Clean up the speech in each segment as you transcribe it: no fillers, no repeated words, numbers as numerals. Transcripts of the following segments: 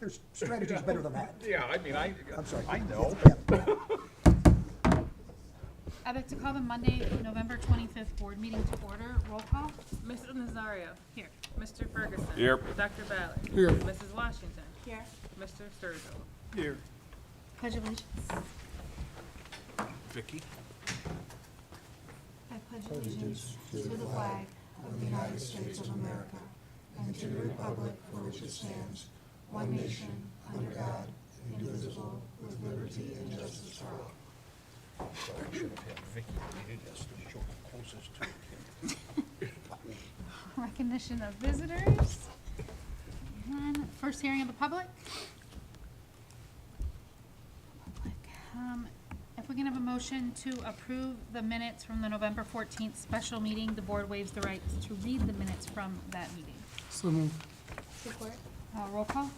There's strategies better than that. Yeah, I mean, I'm sorry. I know. Yeah. I'd like to call the Monday, November 25th board meeting to order. Roll call. Mr. Nazario. Here. Mr. Ferguson. Here. Dr. Ballard. Here. Mrs. Washington. Here. Mr. Sturgill. Here. Pledge allegiance. Vicky? I pledge allegiance to the flag of the United States of America and to the republic for which it stands, one nation, under God, indivisible, with liberty and justice for all. I should have had Vicky read it as the short closest to it. Recognition of visitors. And first hearing of the public. If we can have a motion to approve the minutes from the November 14th special meeting, the board waives the right to read the minutes from that meeting. So moved. Support. Roll call.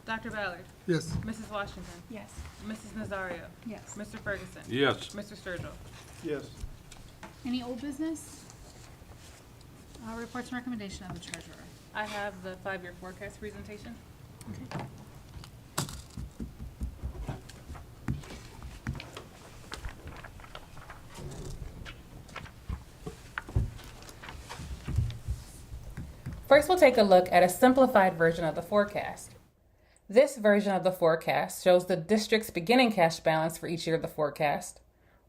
Dr. Ballard. Yes. Mrs. Washington. Yes. Mrs. Nazario. Yes. Mr. Ferguson. Yes. Mr. Sturgill. Yes. Any old business? Reports and recommendation of the treasurer. I have the 5-year forecast presentation. Okay. First, we'll take a look at a simplified version of the forecast. This version of the forecast shows the district's beginning cash balance for each year of the forecast,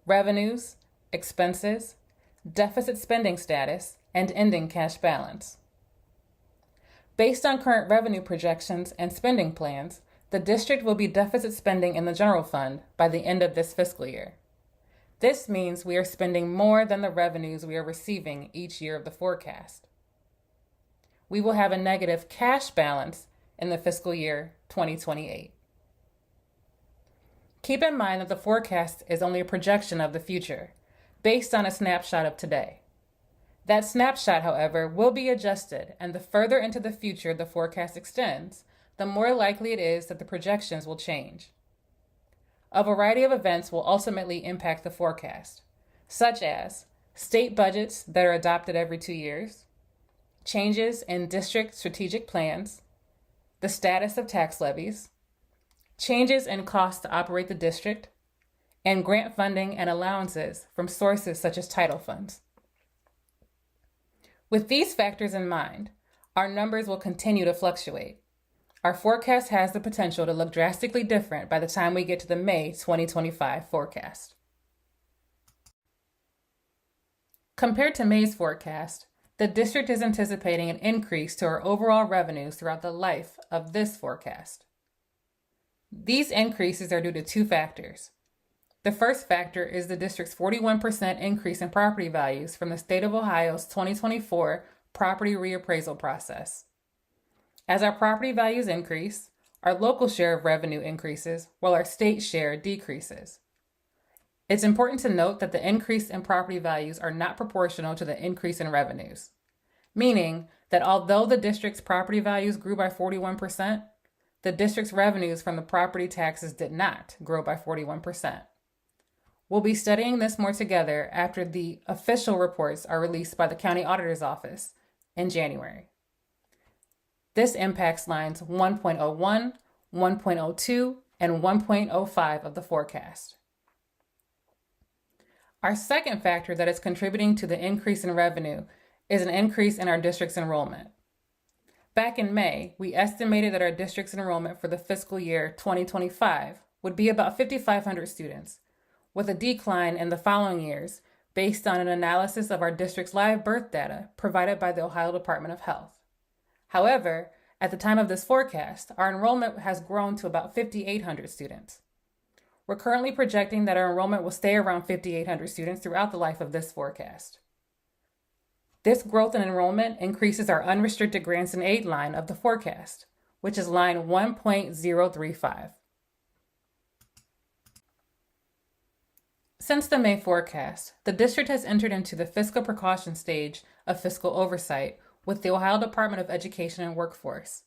revenues, expenses, deficit spending status, and ending cash balance. Based on current revenue projections and spending plans, the district will be deficit spending in the general fund by the end of this fiscal year. This means we are spending more than the revenues we are receiving each year of the forecast. We will have a negative cash balance in the fiscal year 2028. Keep in mind that the forecast is only a projection of the future, based on a snapshot of today. That snapshot, however, will be adjusted, and the further into the future the forecast extends, the more likely it is that the projections will change. A variety of events will ultimately impact the forecast, such as state budgets that are adopted every 2 years, changes in district strategic plans, the status of tax levies, changes in costs to operate the district, and grant funding and allowances from sources such as title funds. With these factors in mind, our numbers will continue to fluctuate. Our forecast has the potential to look drastically different by the time we get to the May 2025 forecast. Compared to May's forecast, the district is anticipating an increase to our overall revenues throughout the life of this forecast. These increases are due to 2 factors. The first factor is the district's 41% increase in property values from the state of Ohio's 2024 property reappraisal process. As our property values increase, our local share of revenue increases while our state share decreases. It's important to note that the increase in property values are not proportional to the increase in revenues, meaning that although the district's property values grew by 41%, the district's revenues from the property taxes did not grow by 41%. We'll be studying this more together after the official reports are released by the County Auditor's Office in January. This impacts lines 1.01, 1.02, and 1.05 of the forecast. Our second factor that is contributing to the increase in revenue is an increase in our district's enrollment. Back in May, we estimated that our district's enrollment for the fiscal year 2025 would be about 5,500 students, with a decline in the following years based on an analysis of our district's live birth data provided by the Ohio Department of Health. However, at the time of this forecast, our enrollment has grown to about 5,800 students. We're currently projecting that our enrollment will stay around 5,800 students throughout the life of this forecast. This growth in enrollment increases our unrestricted grants and aid line of the forecast, which is line 1.035. Since the May forecast, the district has entered into the fiscal precaution stage of fiscal oversight with the Ohio Department of Education and Workforce.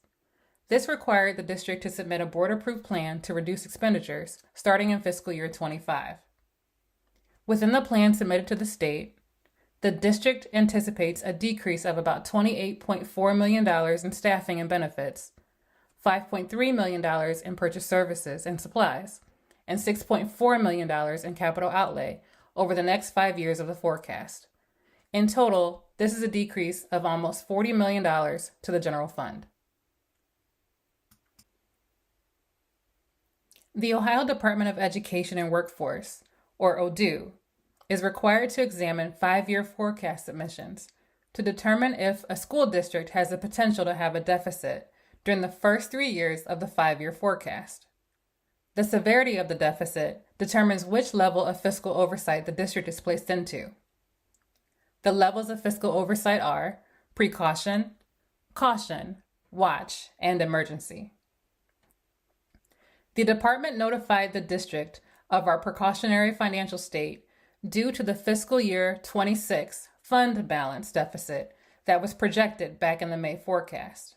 This required the district to submit a board-approved plan to reduce expenditures starting in fiscal year 25. Within the plan submitted to the state, the district anticipates a decrease of about $28.4 million in staffing and benefits, $5.3 million in purchase services and supplies, and $6.4 million in capital outlay over the next 5 years of the forecast. In total, this is a decrease of almost $40 million to the general fund. The Ohio Department of Education and Workforce, or ODU, is required to examine 5-year forecast submissions to determine if a school district has the potential to have a deficit during the first 3 years of the 5-year forecast. The severity of the deficit determines which level of fiscal oversight the district is placed into. The levels of fiscal oversight are precaution, caution, watch, and emergency. The department notified the district of our precautionary financial state due to the fiscal year 26 fund balance deficit that was projected back in the May forecast.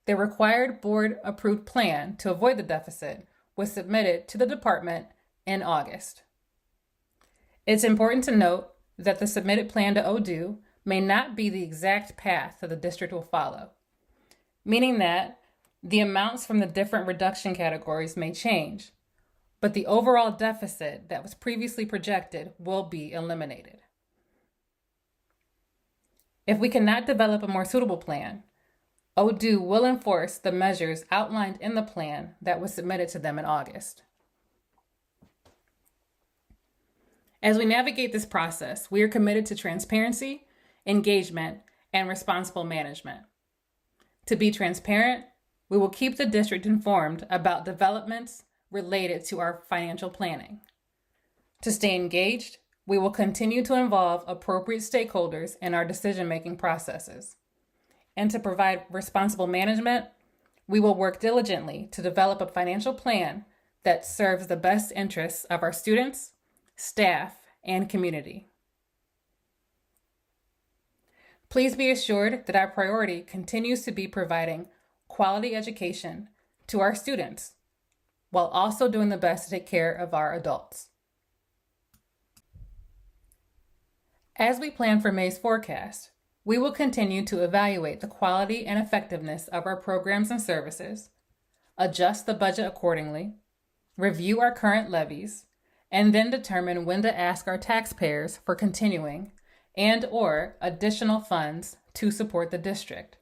The required board-approved plan to avoid the deficit was submitted to the department in August. It's important to note that the submitted plan to ODU may not be the exact path that the district will follow, meaning that the amounts from the different reduction categories may change, but the overall deficit that was previously projected will be eliminated. If we cannot develop a more suitable plan, ODU will enforce the measures outlined in the plan that was submitted to them in August. As we navigate this process, we are committed to transparency, engagement, and responsible management. To be transparent, we will keep the district informed about developments related to our financial planning. To stay engaged, we will continue to involve appropriate stakeholders in our decision-making processes. And to provide responsible management, we will work diligently to develop a financial plan that serves the best interests of our students, staff, and community. Please be assured that our priority continues to be providing quality education to our students while also doing the best to take care of our adults. As we plan for May's forecast, we will continue to evaluate the quality and effectiveness of our programs and services, adjust the budget accordingly, review our current levies, and then determine when to ask our taxpayers for continuing and/or additional funds to support the district.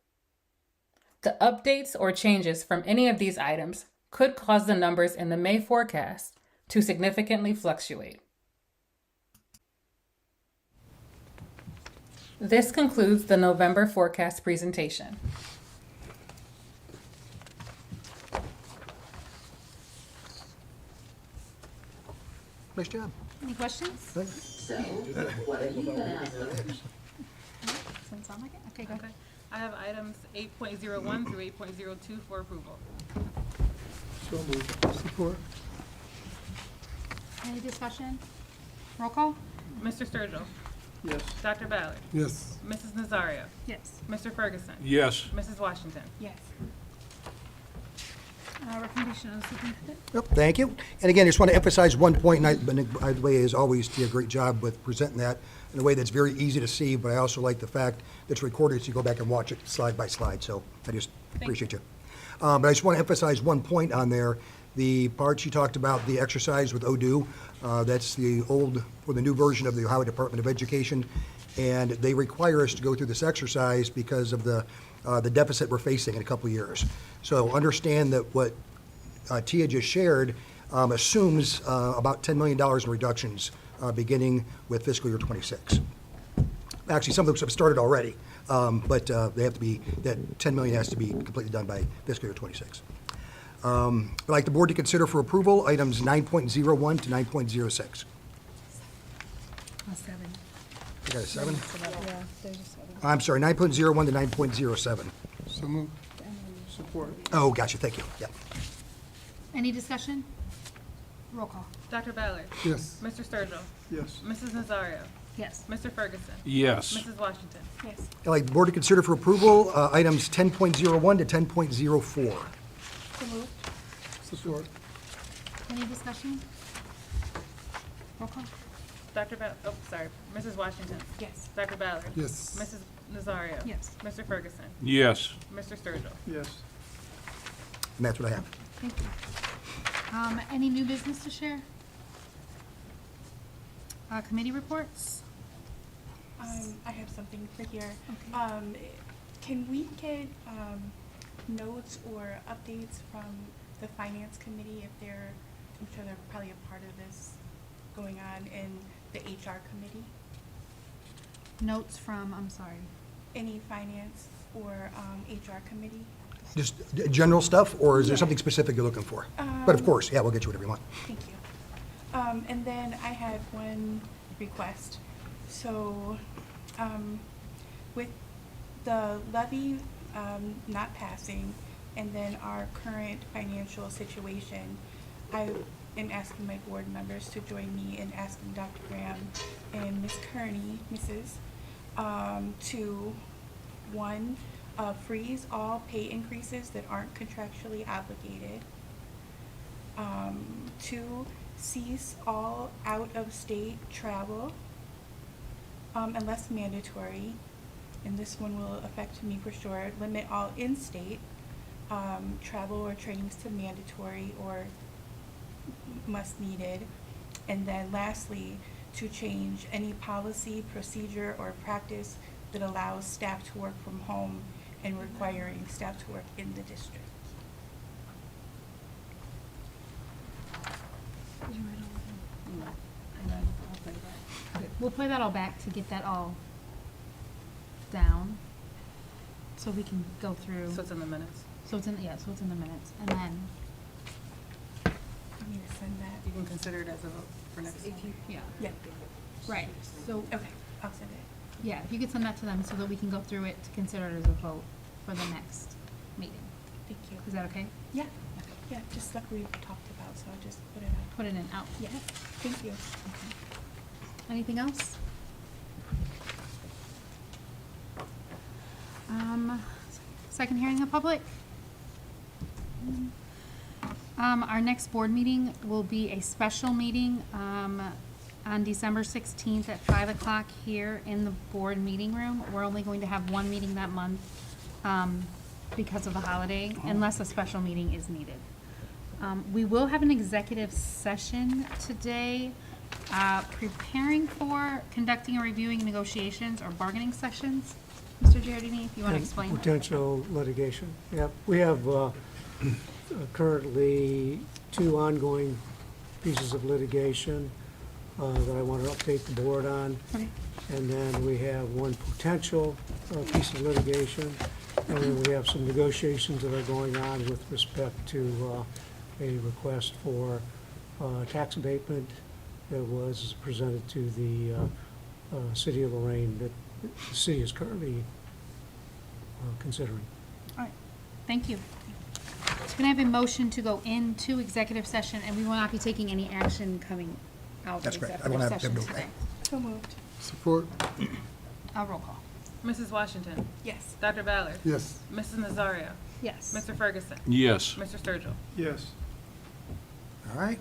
The updates or changes from any of these items could cause the numbers in the May forecast to significantly fluctuate. This concludes the November forecast presentation. Nice job. Any questions? Thanks. So, what are you gonna ask? Doesn't sound like it. Okay, go ahead. I have items 8.01 through 8.02 for approval. So moved. Support. Any discussion? Roll call? Mr. Sturgill. Yes. Dr. Ballard. Yes. Mrs. Nazario. Yes. Mr. Ferguson. Yes. Mrs. Washington. Yes. Recommendation of the superintendent. Yep, thank you. And again, I just want to emphasize one point, and by the way, as always, did a great job with presenting that in a way that's very easy to see, but I also like the fact that it's recorded, so you go back and watch it slide by slide, so I just appreciate you. But I just want to emphasize one point on there. The part you talked about, the exercise with ODU, that's the old or the new version of the Ohio Department of Education, and they require us to go through this exercise because of the deficit we're facing in a couple of years. So understand that what Tia just shared assumes about $10 million in reductions beginning with fiscal year 26. Actually, some of those have started already, but they have to be, that $10 million has to be completely done by fiscal year 26. I'd like the board to consider for approval items 9.01 to 9.06. 7. I got a 7? Yeah, there's a 7. I'm sorry, 9.01 to 9.07. So moved. Support. Oh, gotcha, thank you, yeah. Any discussion? Roll call. Dr. Ballard. Yes. Mr. Sturgill. Yes. Mrs. Nazario. Yes. Mr. Ferguson. Yes. Mrs. Washington. Yes. I'd like the board to consider for approval items 10.01 to 10.04. So moved. Support. Any discussion? Roll call. Dr. Ballard, oh, sorry, Mrs. Washington. Yes. Dr. Ballard. Yes. Mrs. Nazario. Yes. Mr. Ferguson. Yes. Mr. Sturgill. Yes. And that's what I have. Thank you. Any new business to share? Committee reports? I have something for here. Okay. Can we get notes or updates from the finance committee if they're, I'm sure they're probably a part of this going on in the HR committee? Notes from, I'm sorry. Any finance or HR committee? Just general stuff, or is there Yeah. something specific you're looking for? But of course, yeah, we'll get you whatever you want. Thank you. And then I had one request. So, with the levy not passing, and then our current financial situation, I am asking my board members to join me in asking Dr. Graham and Ms. Kearney, to, one, freeze all pay increases that aren't contractually obligated. Two, cease all out-of-state travel, unless mandatory, and this one will affect me for sure. Limit all in-state travel or trainings to mandatory or must needed. And then lastly, to change any policy, procedure, or practice that allows staff to work from home and requiring staff to work in the district. We'll play that all back to get that all down, so we can go through. So it's in the minutes. So it's in the minutes, and then, You need to send that. You can consider it as a vote for next. yeah, Yeah. right, so, Okay, I'll send it. yeah, if you could send that to them so that we can go through it to consider it as a vote for the next meeting. Thank you. Is that okay? Yeah, yeah, just like we talked about, so I'll just put it out. Put it in out. Yeah, thank you. Anything else? Second hearing of public? Our next board meeting will be a special meeting, on December 16th at 5 o'clock here in the board meeting room. We're only going to have one meeting that month, because of the holiday, unless a special meeting is needed. We will have an executive session today, preparing for conducting or reviewing negotiations or bargaining sessions. Mr. Giardini, if you want to And explain. Potential litigation. Yep, we have currently 2 ongoing pieces of litigation that I want to update the board on. Okay. And then we have 1 potential piece of litigation. And then we have some negotiations that are going on with respect to a request for tax abatement that was presented to the city of Lorain that the city is currently considering. All right, thank you. Can I have a motion to go into executive session, and we will not be taking any action coming out of That's correct. I executive will not session have to- today? So moved. Support. Roll call. Mrs. Washington, Yes. Dr. Ballard, Yes. Mrs. Nazario, Yes. Mr. Ferguson, Yes. Mr. Sturgill. Yes. All right.